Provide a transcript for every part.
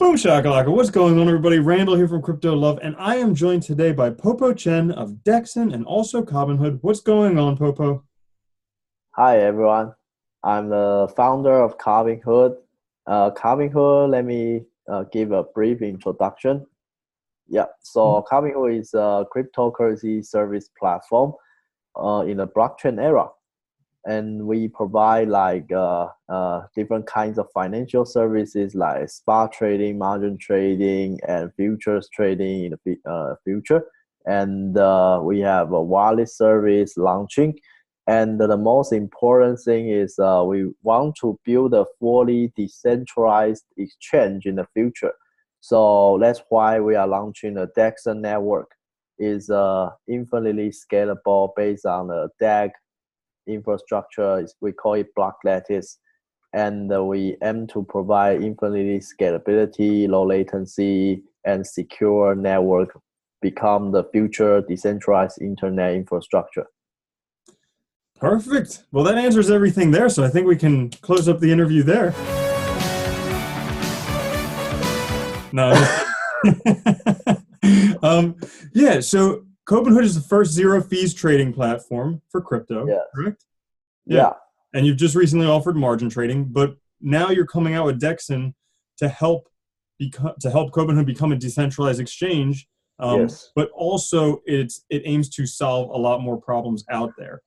Boom shakalaka. What's going on, everybody? Randall here from Crypto Love, and I am joined today by Popo Chen of Dexon and also Cobinhood. What's going on, Popo? Hi everyone, I'm the founder of Cobinhood. Cobinhood, let me give a brief introduction. Yeah, so Cobinhood is a cryptocurrency service platform in the blockchain era, and we provide different kinds of financial services like spot trading, margin trading, and futures trading in the future. And we have a wallet service launching. And the most important thing is we want to build a fully decentralized exchange in the future. So that's why we are launching a Dexon network. Is infinitely scalable based on the DEX infrastructure. We call it block lattice. And we aim to provide infinitely scalability, low latency, and secure network, become the future decentralized internet infrastructure. Perfect. Well, that answers everything there, so I think we can close up the interview there. No. Yeah, so Cobinhood is the first zero fees trading platform for crypto, Yes. correct? Yeah. And you've just recently offered margin trading, but now you're coming out with Dexon to help Cobinhood become a decentralized exchange. Yes. But also it aims to solve a lot more problems out there.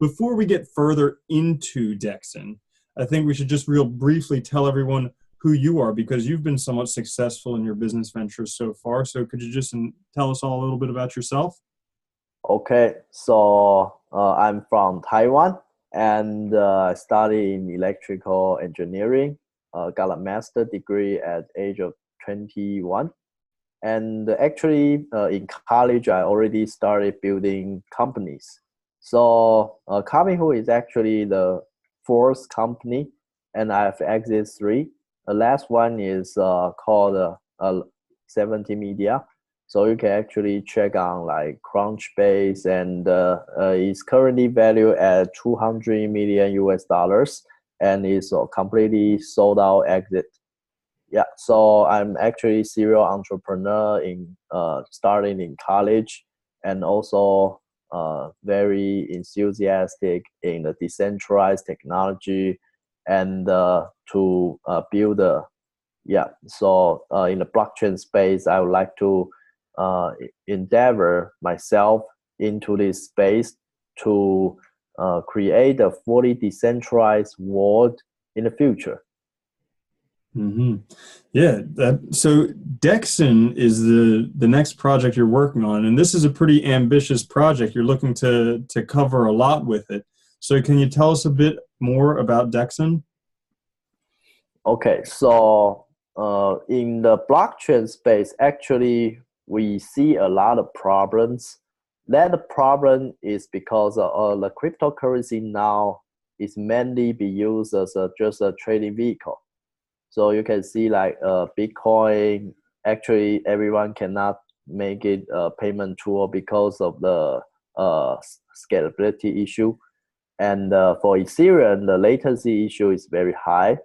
Before we get further into Dexon, I think we should just real briefly tell everyone who you are, because you've been somewhat successful in your business ventures so far. So could you just tell us all a little bit about yourself? Okay, so I'm from Taiwan, and I studied in electrical engineering. Got a master degree at age of 21. And actually, in college, I already started building companies. So Cobinhood is actually the fourth company, and I have exit 3. The last one is called 70 Media. So you can actually check on like Crunchbase, and it's currently valued at 200 million US dollars, and is a completely sold out exit. Yeah, so I'm actually serial entrepreneur in starting in college, and also very enthusiastic in the decentralized technology, and to build a so in the blockchain space, I would like to endeavor myself into this space to create a fully decentralized world in the future. Mm-hmm. Yeah. So Dexon is the next project you're working on, and this is a pretty ambitious project. You're looking to cover a lot with it. So can you tell us a bit more about Dexon? Okay, so in the blockchain space, actually, we see a lot of problems. That problem is because the cryptocurrency now is mainly be used as just a trading vehicle. So you can see like Bitcoin, actually everyone cannot make it a payment tool because of the scalability issue. And for Ethereum, the latency issue is very high.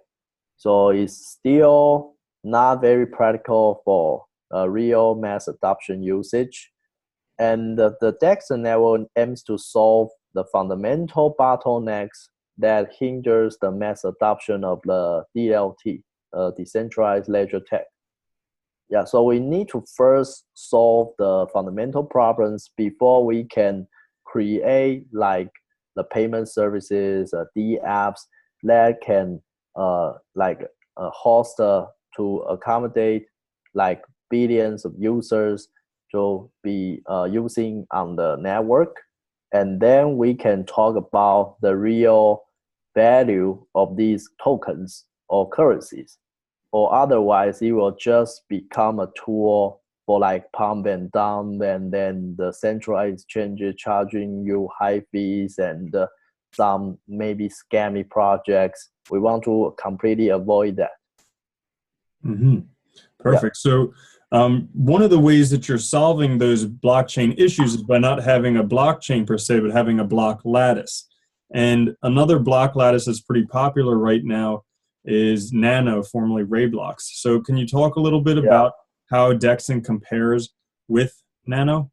So it's still not very practical for real mass adoption usage. And the Dexon network aims to solve the fundamental bottlenecks that hinders the mass adoption of the DLT, decentralized ledger tech. Yeah, so we need to first solve the fundamental problems before we can create like the payment services, the apps that can host to accommodate like billions of users to be using on the network. And then we can talk about the real value of these tokens or currencies. Or otherwise, it will just become a tool for like pump and dump, and then the centralized exchanges charging you high fees, and some maybe scammy projects. We want to completely avoid that. Mm-hmm. Perfect. Yeah. So one of the ways that you're solving those blockchain issues is by not having a blockchain per se, but having a block lattice. And another block lattice that's pretty popular right now is Nano, formerly RayBlocks. So can you talk a little bit Yeah. about how Dexon compares with Nano?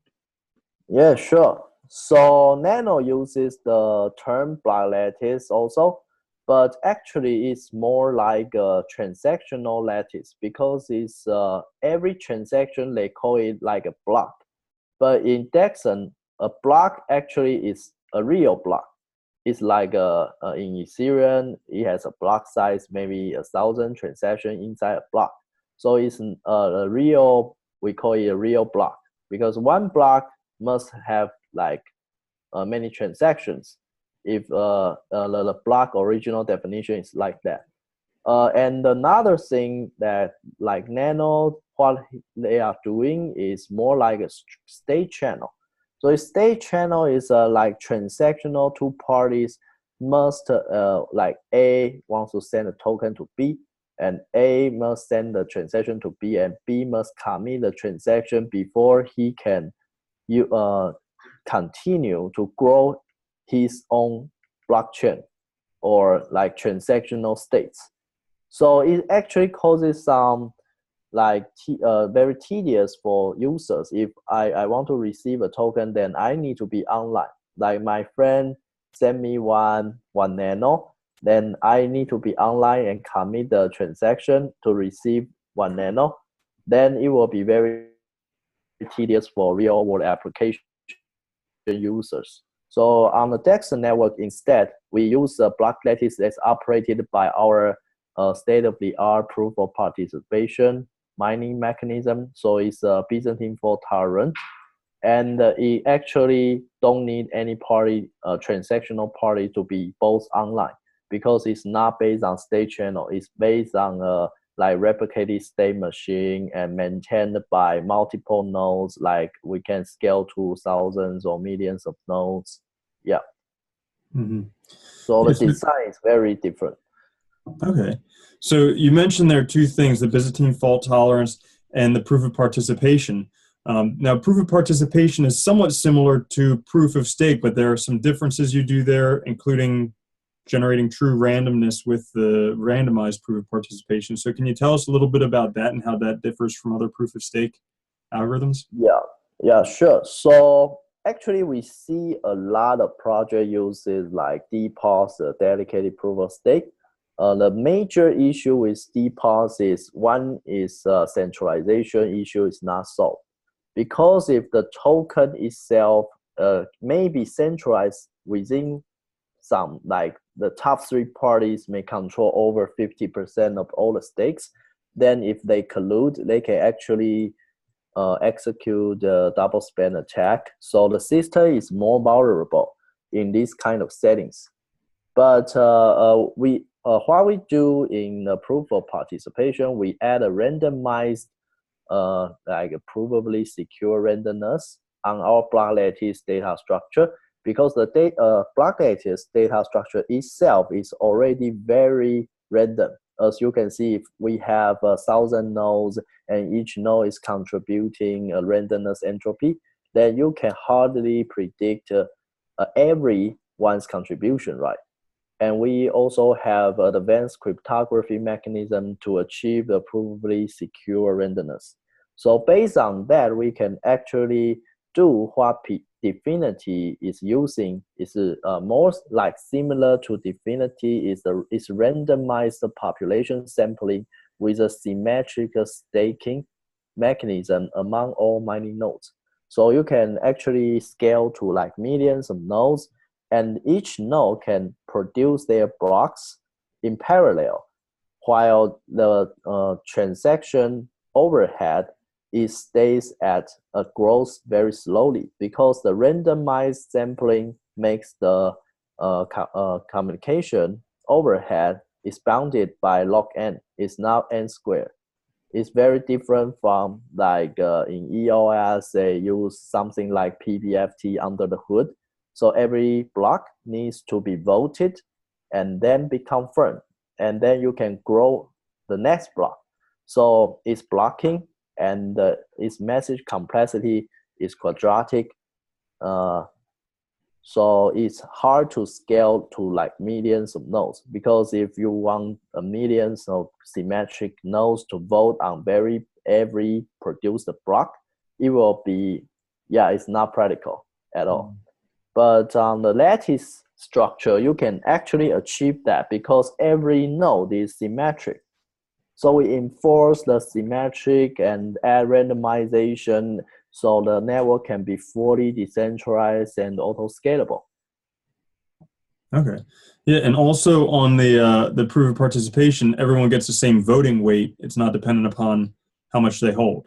Yeah, sure. So Nano uses the term block lattice also, but actually it's more like a transactional lattice because it's every transaction they call it like a block. But in Dexon, a block actually is a real block. It's like in Ethereum, it has a block size, maybe 1,000 transactions inside a block. So it's a real, we call it a real block because one block must have like many transactions if the block original definition is like that. And another thing that like Nano, what they are doing is more like a state channel. So a state channel is like transactional. Two parties must like A wants to send a token to B, and A must send the transaction to B, and B must commit the transaction before he can continue to grow his own blockchain or like transactional states. So it actually causes some like very tedious for users. If I want to receive a token, then I need to be online. Like my friend sent me one Nano, then I need to be online and commit the transaction to receive one Nano. Then it will be very tedious for real world application users. So on the Dexon network, instead, we use a block lattice that's operated by our state-of-the-art proof of participation mining mechanism. So it's a Byzantine fault tolerant, and it actually don't need any party, transactional party, to be both online because it's not based on state channel. It's based on like replicated state machine and maintained by multiple nodes. Like we can scale to thousands or millions of nodes. Yeah. Mm-hmm. So the design is very different. Okay. So you mentioned there are two things, the Byzantine fault tolerance and the proof of participation. Now, proof of participation is somewhat similar to proof of stake, but there are some differences you do there, including generating true randomness with the randomized proof of participation. So can you tell us a little bit about that and how that differs from other proof of stake algorithms? Yeah, sure. So actually we see a lot of project uses like DPoS, a dedicated proof of stake. The major issue with DPoS is one is centralization issue is not solved. Because if the token itself may be centralized within some, like the top three parties may control over 50% of all the stakes, then if they collude, they can actually execute a double spend attack. So the system is more vulnerable in these kind of settings. But what we do in the proof of participation, we add a randomized like a provably secure randomness on our block lattice data structure, because the block lattice data structure itself is already very random. As you can see, if we have 1,000 nodes and each node is contributing a randomness entropy, then you can hardly predict everyone's contribution, right? And we also have advanced cryptography mechanism to achieve the provably secure randomness. So based on that, we can actually do what Dfinity is using. Is more like similar to Dfinity is randomized population sampling with a symmetric staking mechanism among all mining nodes. So you can actually scale to like millions of nodes, and each node can produce their blocks in parallel, while the transaction overhead stays at a growth very slowly, because the randomized sampling makes the communication overhead is bounded by log n. It's now n squared. It's very different from like in EOS, they use something like PBFT under the hood. So every block needs to be voted and then be confirmed. And then you can grow the next block. So it's blocking, and its message complexity is quadratic. So it's hard to scale to like millions of nodes, because if you want millions of symmetric nodes to vote on every produced block, it will be, it's not practical at all. But on the lattice structure, you can actually achieve that because every node is symmetric. So we enforce the symmetric and add randomization so the network can be fully decentralized and auto-scalable. Okay. Yeah, and also on the proof of participation, everyone gets the same voting weight. It's not dependent upon how much they hold.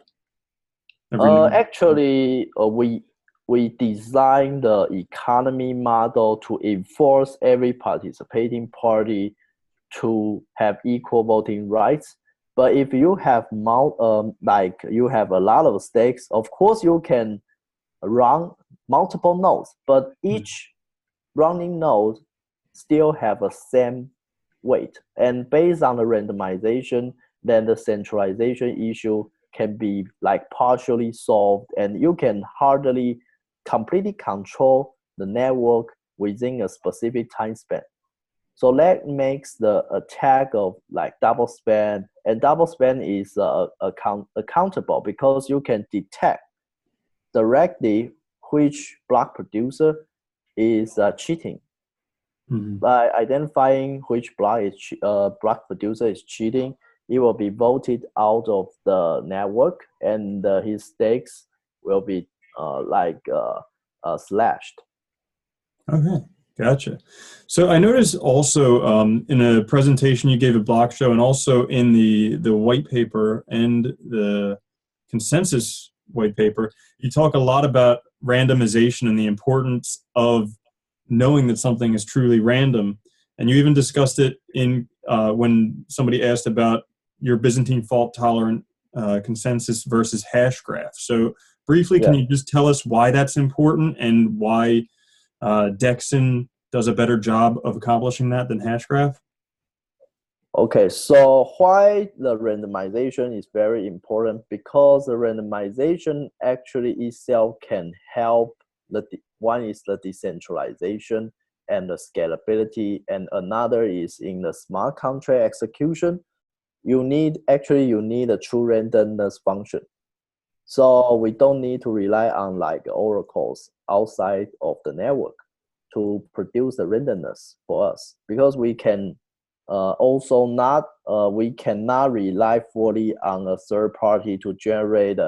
Actually, we designed the economy model to enforce every participating party to have equal voting rights. But if you have you have a lot of stakes, of course you can run multiple nodes, but each running node still have a same weight. And based on the randomization, then the centralization issue can be like partially solved, and you can hardly completely control the network within a specific time span. So that makes the attack of like double span, and double span is accountable because you can detect directly which block producer is cheating. By identifying which block producer is cheating, it will be voted out of the network, and his stakes will be slashed. Okay. Gotcha. So I noticed also in a presentation you gave at Block Show, and also in the white paper and the consensus white paper, you talk a lot about randomization and the importance of knowing that something is truly random. And you even discussed it in when somebody asked about your Byzantine fault tolerant consensus versus Hashgraph. So briefly, can you just tell us why that's important and why Dexon does a better job of accomplishing that than Hashgraph? Okay, so why the randomization is very important? Because the randomization actually itself can help. One is the decentralization and the scalability, and another is in the smart contract execution. You need a true randomness function. So we don't need to rely on like oracles outside of the network to produce the randomness for us, because we can we cannot rely fully on a third party to generate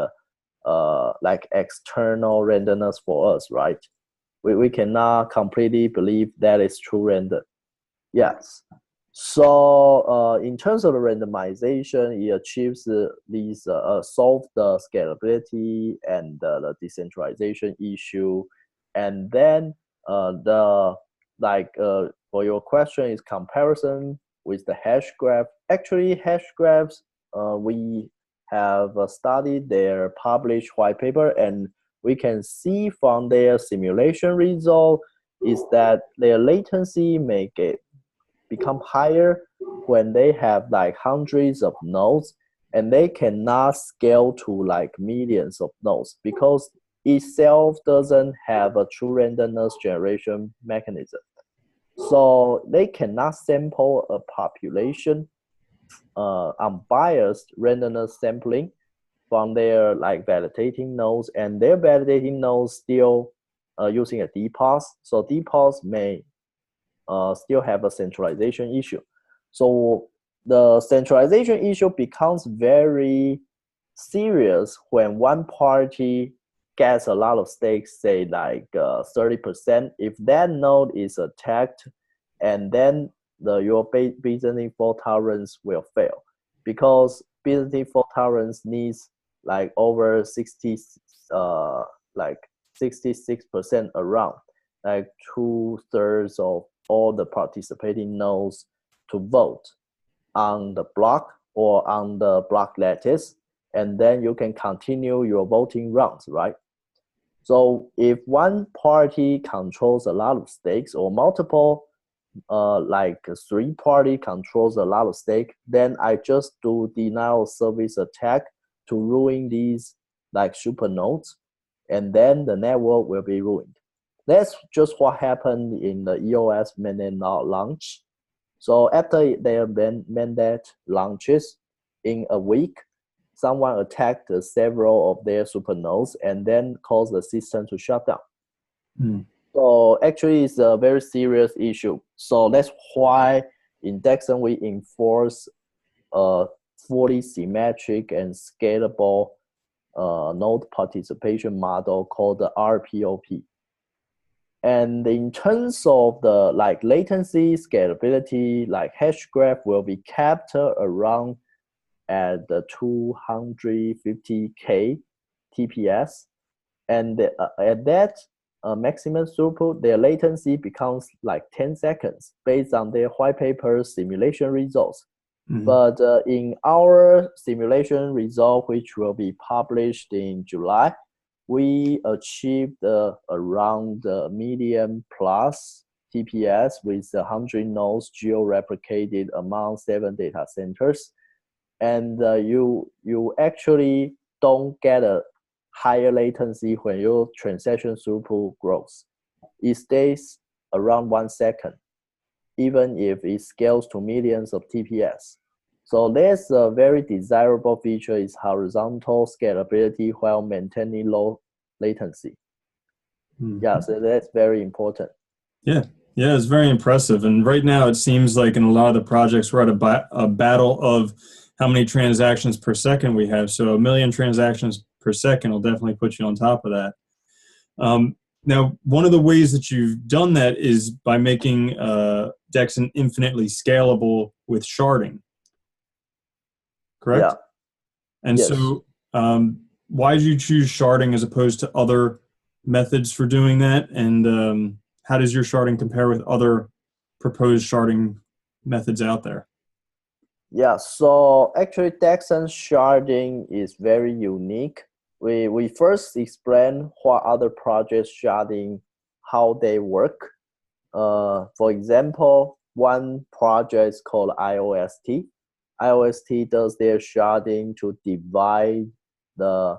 like external randomness for us, right? We cannot completely believe that is true random. Yes. So in terms of the randomization, it achieves solve the scalability and the decentralization issue. And then for your question is comparison with the Hashgraph. Actually, Hashgraphs, we have studied their published white paper, and we can see from their simulation result is that their latency become higher when they have like hundreds of nodes, and they cannot scale to like millions of nodes because itself doesn't have a true randomness generation mechanism. So they cannot sample a population unbiased randomness sampling from their like validating nodes, and their validating nodes still using a DPoS. So DPoS may still have a centralization issue. So the centralization issue becomes very serious when one party gets a lot of stakes, say like 30%. If that node is attacked, and then your Byzantine fault tolerance will fail, because Byzantine fault tolerance needs like over 66% around, like 2/3 of all the participating nodes to vote on the block or on the block lattice, and then you can continue your voting rounds, right? So if one party controls a lot of stakes, or multiple like 3 party controls a lot of stake, then I just do denial of service attack to ruin these like super nodes, and then the network will be ruined. that's just what happened in the EOS mainnet launch. So after their mainnet launches, in a week, someone attacked several of their supernodes and then caused the system to shut down. So actually, it's a very serious issue. So that's why in Dexon we enforce a fully symmetric and scalable node participation model called the RPOP. And in terms of the latency, scalability, Hashgraph will be kept around at the 250K TPS. And at that maximum throughput, their latency becomes 10 seconds based on their white paper simulation results. But in our simulation result, which will be published in July, we achieved around medium plus TPS with 100 nodes geo-replicated among 7 data centers. And you actually don't get a higher latency when your transaction throughput grows. It stays around 1 second, even if it scales to millions of TPS. So there's a very desirable feature is horizontal scalability while maintaining low latency. Yeah, so that's very important. Yeah, it's very impressive. And right now it seems like in a lot of the projects we're at a battle of how many transactions per second we have. So 1 million transactions per second will definitely put you on top of that. Now, one of the ways that you've done that is by making Dexon infinitely scalable with sharding. Correct? Yeah. And yes. So why did you choose sharding as opposed to other methods for doing that? And how does your sharding compare with other proposed sharding methods out there? Yeah, so actually Dexon sharding is very unique. We first explain what other projects sharding, how they work. For example, one project is called IOST. IOST does their sharding to divide the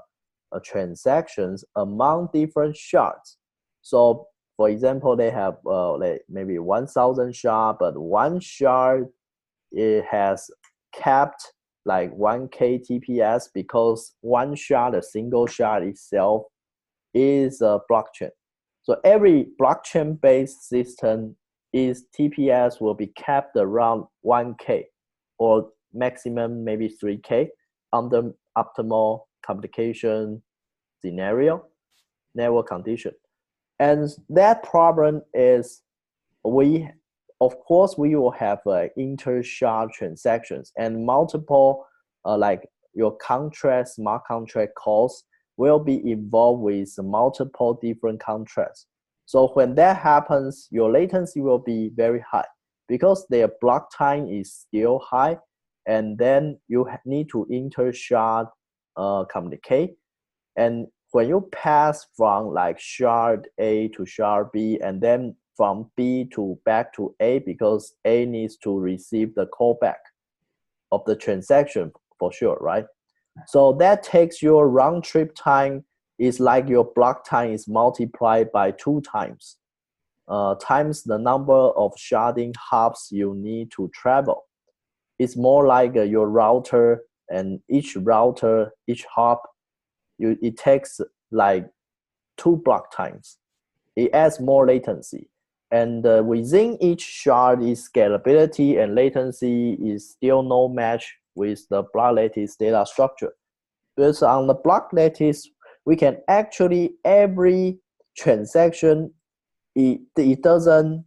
transactions among different shards. So for example, they have maybe 1,000 shards, but one shard it has capped 1K TPS because one shard, a single shard itself, is a blockchain. So every blockchain-based system is TPS will be capped around 1K or maximum maybe 3K under optimal communication scenario, network condition. And that problem is of course, we will have inter-shard transactions and multiple your contract, smart contract calls will be involved with multiple different contracts. So when that happens, your latency will be very high because their block time is still high. And then you need to inter-shard communicate. And when you pass from shard A to shard B and then from B to back to A because A needs to receive the callback of the transaction for sure, right? So that takes your round trip time is your block time is multiplied by 2 times, times the number of sharding hops you need to travel. It's more like your router, and each hop, it takes 2 block times. It adds more latency. And within each shard is scalability and latency is still no match with the block lattice data structure. Because on the block lattice, we can actually, every transaction, it doesn't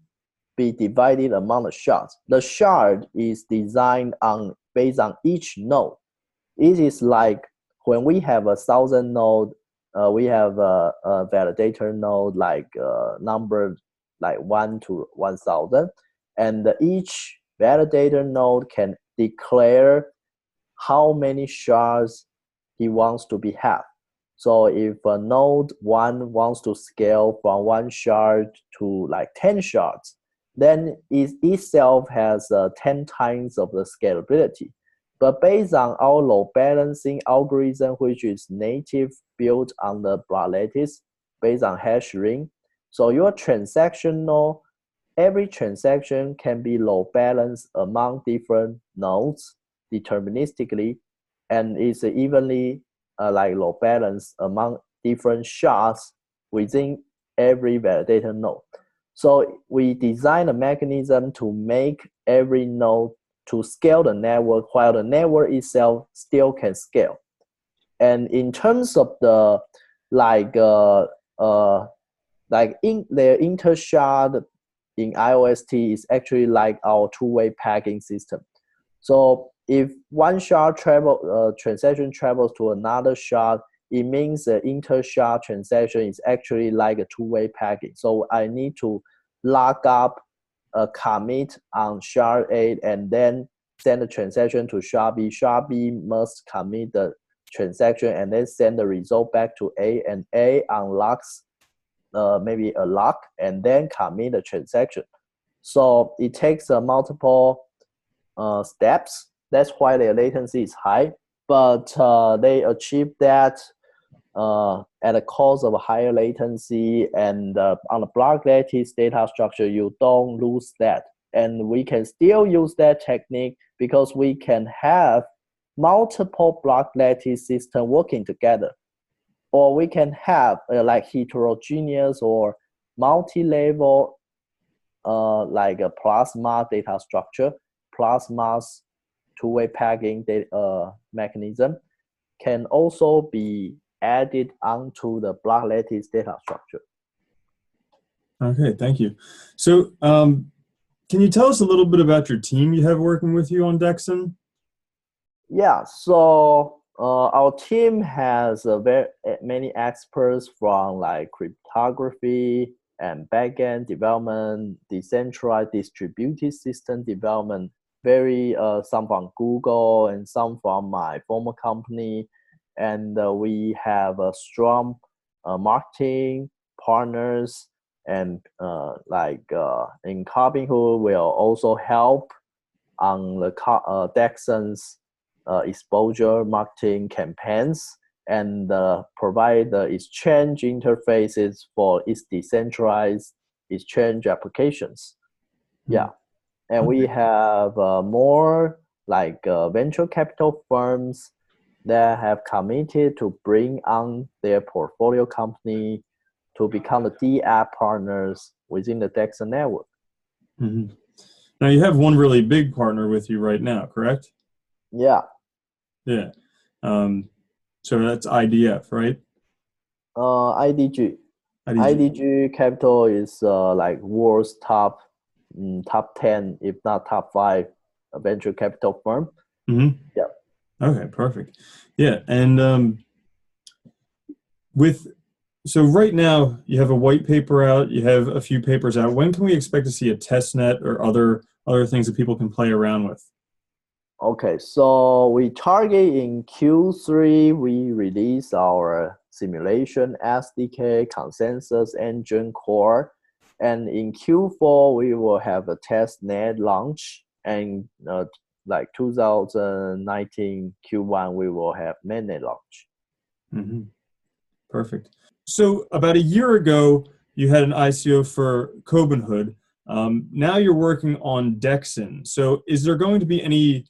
be divided among the shards. The shard is designed based on each node. It is like when we have 1,000 node, we have a validator node numbered 1 to 1,000, and each validator node can declare how many shards he wants to be have. So if node 1 wants to scale from 1 shard to 10 shards, then it itself has 10 times of the scalability. But based on our load balancing algorithm, which is native built on the block lattice based on hash ring, So your transactional, every transaction can be load balanced among different nodes deterministically, and is evenly like load balanced among different shards within every validator node. So we design a mechanism to make every node to scale the network while the network itself still can scale. And in terms of the like in their inter-shard in IOST is actually like our two-way packing system. So if one shard transaction travels to another shard, it means the inter-shard transaction is actually like a two-way packing. So I need to lock up a commit on shard A and then send the transaction to shard B. Shard B must commit the transaction and then send the result back to A, and A unlocks maybe a lock and then commit the transaction. So it takes multiple steps. That's why their latency is high, but they achieve that at a cost of a higher latency, and on the block lattice data structure, you don't lose that. And we can still use that technique because we can have multiple block lattice system working together. Or we can have like heterogeneous or multi-level like a plasma data structure, plasma's two-way packing mechanism can also be added onto the block lattice data structure. Okay, thank you. So can you tell us a little bit about your team you have working with you on Dexon? Yeah, so our team has very many experts from like cryptography and backend development, decentralized distributed system development, some from Google and some from my former company. And we have a strong marketing partners, and in Cobinhood will also help on the Dexon's exposure marketing campaigns and provide the exchange interfaces for its decentralized exchange applications. Yeah, and we have more like venture capital firms that have committed to bring on their portfolio company to become the D-app partners within the Dexon network. Mm-hmm. Now you have one really big partner with you right now, correct? Yeah. Yeah. So that's IDF, right? IDG. IDG Capital is like world's top 10, if not top 5 venture capital firm. Mm-hmm. Yeah. Okay, perfect. Yeah, and so right now you have a white paper out, you have a few papers out. When can we expect to see a test net or other things that people can play around with? Okay, so we target in Q3, we release our simulation SDK consensus engine core, and in Q4 we will have a test net launch, and like 2019 Q1 we will have mainnet launch. Mm-hmm. Perfect. So about a year ago you had an ICO for Cobinhood. Now you're working on Dexon. So is there going to be any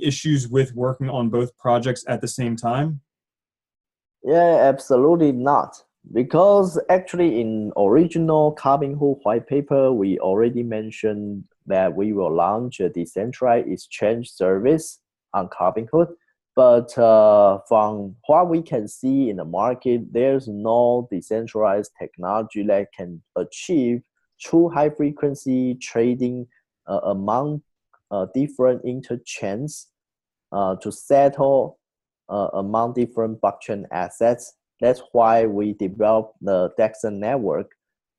issues with working on both projects at the same time? Yeah, absolutely not. Because actually in original Cobinhood white paper, we already mentioned that we will launch a decentralized exchange service on Cobinhood. But from what we can see in the market, there's no decentralized technology that can achieve true high-frequency trading among different interchains to settle among different blockchain assets. That's why we developed the Dexon network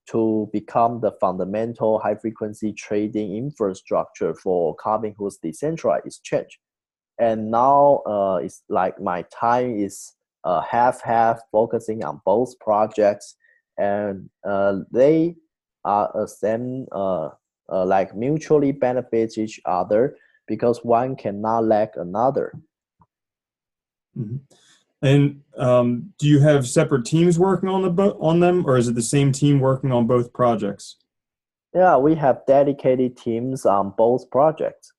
to become the fundamental high-frequency trading infrastructure for Cobinhood's decentralized exchange. And now it's like my time is half-half, focusing on both projects, and they are same like mutually benefit each other because one cannot lack another. Mm-hmm. And do you have separate teams working on on them, or is it the same team working on both projects? Yeah, we have dedicated teams on both projects.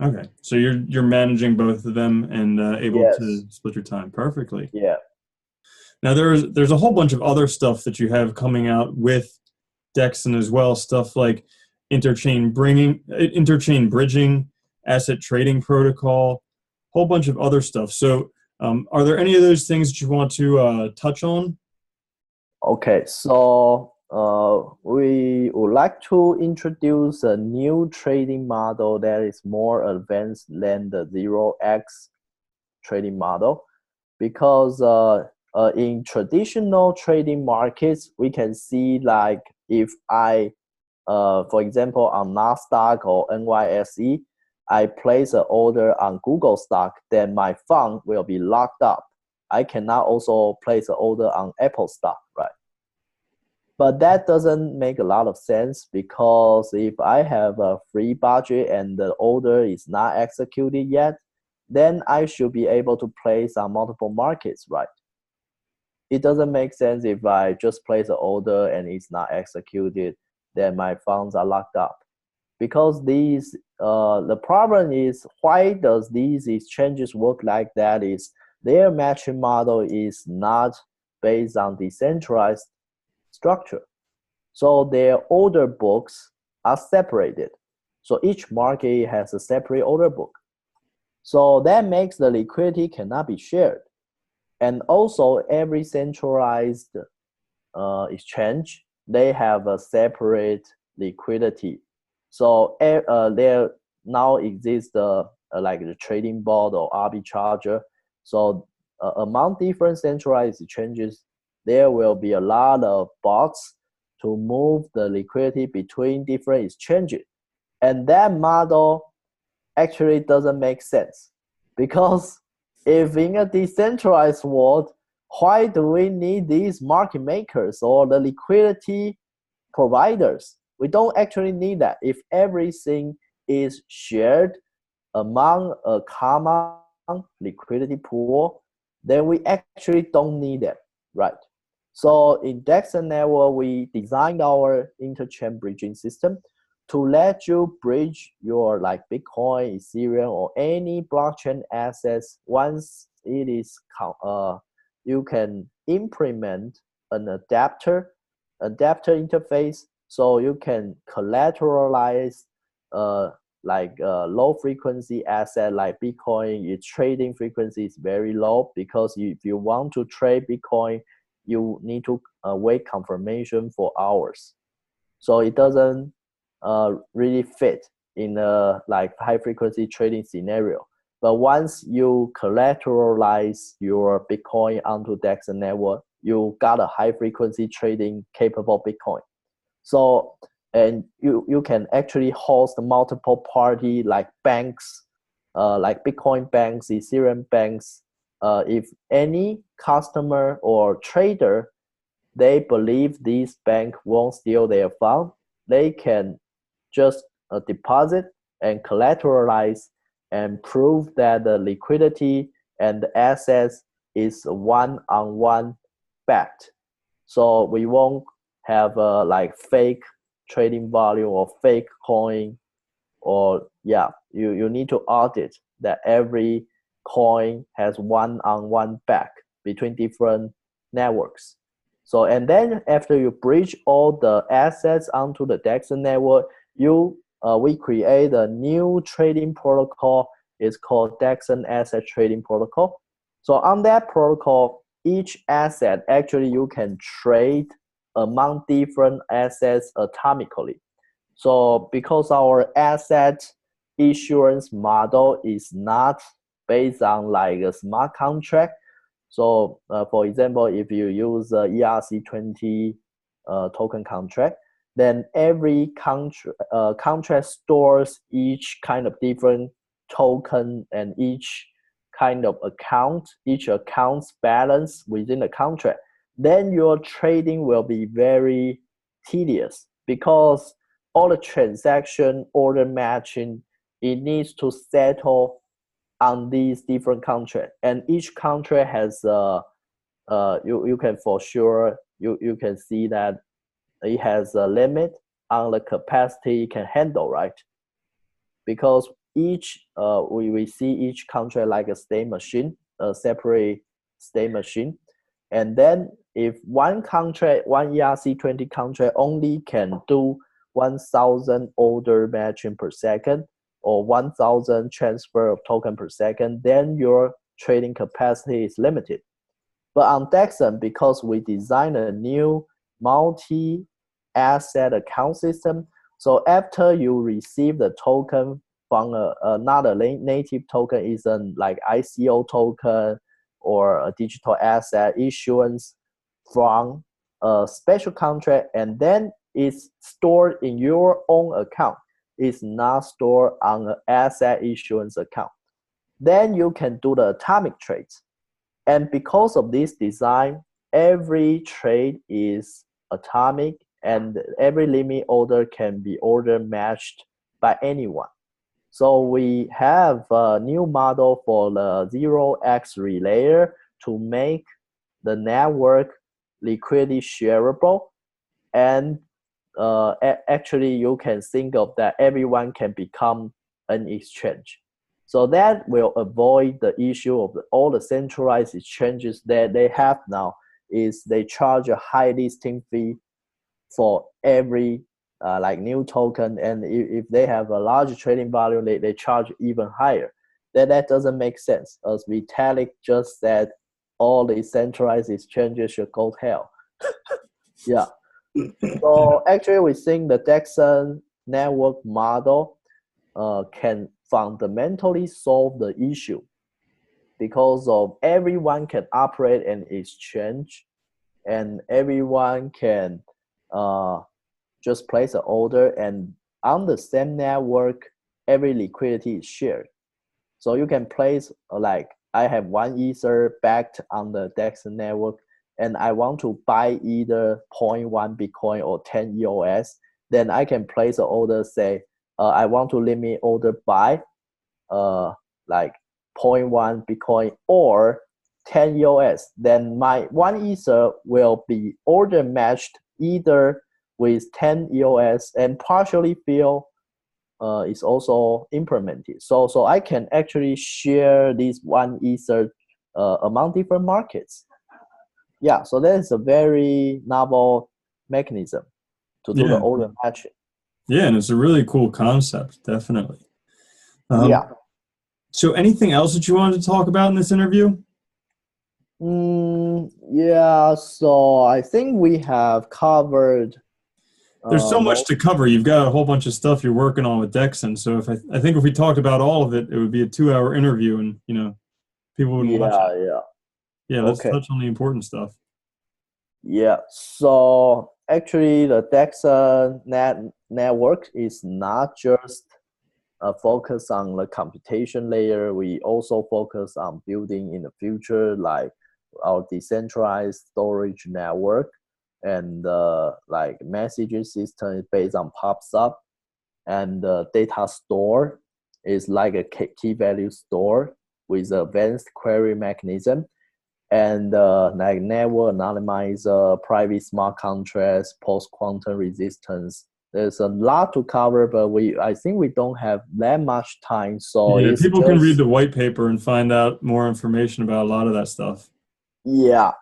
Okay, so you're managing both of them and able to Yes. split your time perfectly. Yeah. Now there's a whole bunch of other stuff that you have coming out with Dexon as well, stuff like interchain bridging, asset trading protocol, whole bunch of other stuff. So are there any of those things that you want to touch on? Okay, so we would like to introduce a new trading model that is more advanced than the 0x trading model, because in traditional trading markets, we can see like if I, for example, on Nasdaq or NYSE, I place an order on Google stock, then my fund will be locked up. I cannot also place an order on Apple stock, right? But that doesn't make a lot of sense, because if I have a free budget and the order is not executed yet, then I should be able to place on multiple markets, right? It doesn't make sense if I just place an order and it's not executed, then my funds are locked up. Because these, the problem is, why does these exchanges work like that is their matching model is not based on decentralized structure. So their order books are separated. So each market has a separate order book. So that makes the liquidity cannot be shared. And also every centralized exchange, they have a separate liquidity. So there now exists like the trading board or arbitrager. So among different centralized exchanges, there will be a lot of bots to move the liquidity between different exchanges. And that model actually doesn't make sense, because if in a decentralized world, why do we need these market makers or the liquidity providers? We don't actually need that. If everything is shared among a common liquidity pool, then we actually don't need it, right? So in Dexon network, we designed our interchain bridging system to let you bridge your like Bitcoin, Ethereum, or any blockchain assets. Once it is, you can implement an adapter interface, so you can collateralize low frequency asset like Bitcoin. Its trading frequency is very low, because if you want to trade Bitcoin, you need to wait confirmation for hours. So it doesn't really fit in a like high frequency trading scenario. But once you collateralize your Bitcoin onto Dexon network, you got a high frequency trading capable Bitcoin. So, and you can actually host multiple party like banks, like Bitcoin banks, Ethereum banks. If any customer or trader, they believe this bank won't steal their fund, they can just deposit and collateralize and prove that the liquidity and the assets is one-on-one backed. So we won't have like fake trading volume or fake coin, or yeah, you need to audit that every coin has one-on-one back between different networks. So, and then after you bridge all the assets onto the Dexon network, we create a new trading protocol. It's called Dexon Asset Trading Protocol. So on that protocol, each asset actually you can trade among different assets atomically. So because our asset issuance model is not based on like a smart contract, so for example, if you use ERC20 token contract, then every contract stores each kind of different token and each kind of account, each account's balance within the contract. Then your trading will be very tedious, because all the transaction order matching, it needs to settle on these different contracts, and each contract has you can for sure you can see that it has a limit on the capacity it can handle, right? Because each we see each contract like a state machine, a separate state machine, and then if one contract, one ERC20 contract only can do 1,000 order matching per second or 1,000 transfer of token per second, then your trading capacity is limited. But on Dexon, because we designed a new multi-asset account system, so after you receive the token from another native token, isn't like ICO token or a digital asset issuance from a special contract, and then it's stored in your own account. It's not stored on an asset issuance account. Then you can do the atomic trades. And because of this design, every trade is atomic and every limit order can be order matched by anyone. So we have a new model for the 0x relayer to make the network liquidity shareable. And actually you can think of that everyone can become an exchange. So that will avoid the issue of all the centralized exchanges that they have now, is they charge a high listing fee for every like new token, and if they have a large trading volume, they charge even higher. That doesn't make sense. As Vitalik just said, all the centralized exchanges should go to hell. Yeah. So actually we think the Dexon network model can fundamentally solve the issue, because of everyone can operate an exchange and everyone can just place an order, and on the same network every liquidity is shared. So you can place like I have 1 Ether backed on the Dexon network, and I want to buy either 0.1 Bitcoin or 10 EOS, then I can place an order, say I want to limit order by like 0.1 Bitcoin or 10 EOS. Then my 1 Ether will be order matched either with 10 EOS, and partially fill is also implemented. So I can actually share this 1 Ether among different markets. Yeah, so that is a very novel mechanism to do the order matching. Yeah, and it's a really cool concept, definitely. Yeah. So anything else that you wanted to talk about in this interview? Yeah, so I think we have covered. There's so much to cover. You've got a whole bunch of stuff you're working on with Dexon. So if I think if we talked about all of it, it would be a 2-hour interview, and people would watch it. Yeah, let's touch on the important stuff. Yeah, so actually the Dexon network is not just focus on the computation layer. We also focus on building in the future like our decentralized storage network, and like messaging system is based on PubSub, and the data store is like a key value store with advanced query mechanism, and like network anonymizer, private smart contracts, post-quantum resistance. There's a lot to cover, but I think we don't have that much time. So yeah, people can read the white paper and find out more information about a lot of that stuff. Yeah.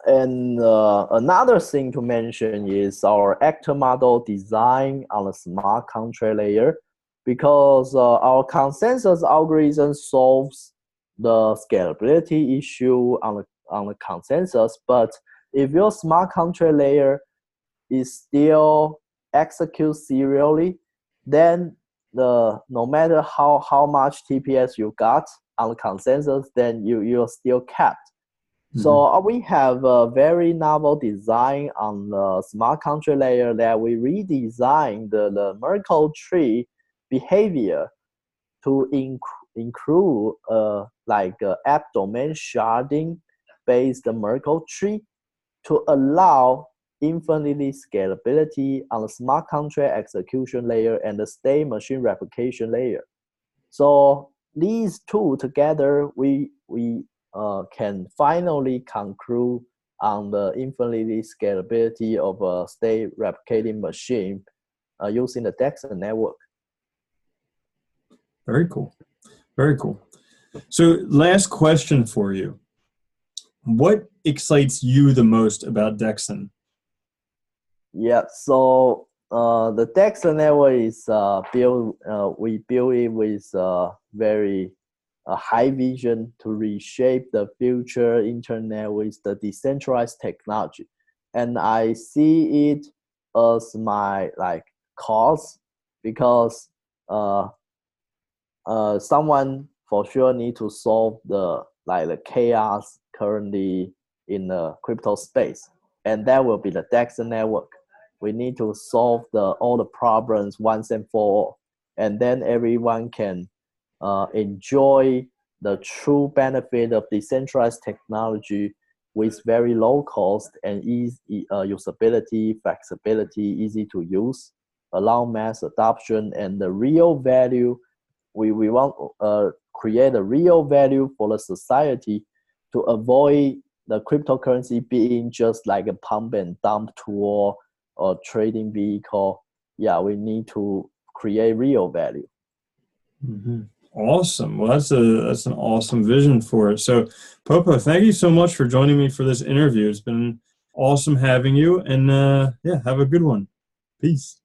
And another thing to mention is our actor model design on a smart contract layer, because our consensus algorithm solves the scalability issue on the consensus. But if your smart contract layer is still execute serially, then no matter how much TPS you got on the consensus, then you're still capped. Mm-hmm. So we have a very novel design on the smart contract layer that we redesigned the Merkle tree behavior to include like app domain sharding based Merkle tree to allow infinitely scalability on the smart contract execution layer and the state machine replication layer. So these two together, we can finally conclude on the infinitely scalability of a state replicating machine using the Dexon network. Very cool. Very cool. So last question for you. What excites you the most about Dexon? Yeah, so the Dexon network is we built it with very high vision to reshape the future internet with the decentralized technology. And I see it as my cause, because someone for sure need to solve the chaos currently in the crypto space, and that will be the Dexon network. We need to solve all the problems once and for all, and then everyone can enjoy the true benefit of decentralized technology with very low cost and easy usability, flexibility, easy to use, allow mass adoption, and the real value. We want create a real value for the society to avoid the cryptocurrency being just like a pump and dump tool or trading vehicle. Yeah, we need to create real value. Mm-hmm. Awesome. Well, that's an awesome vision for it. So, Popo, thank you so much for joining me for this interview. It's been awesome having you, and yeah, have a good one. Peace.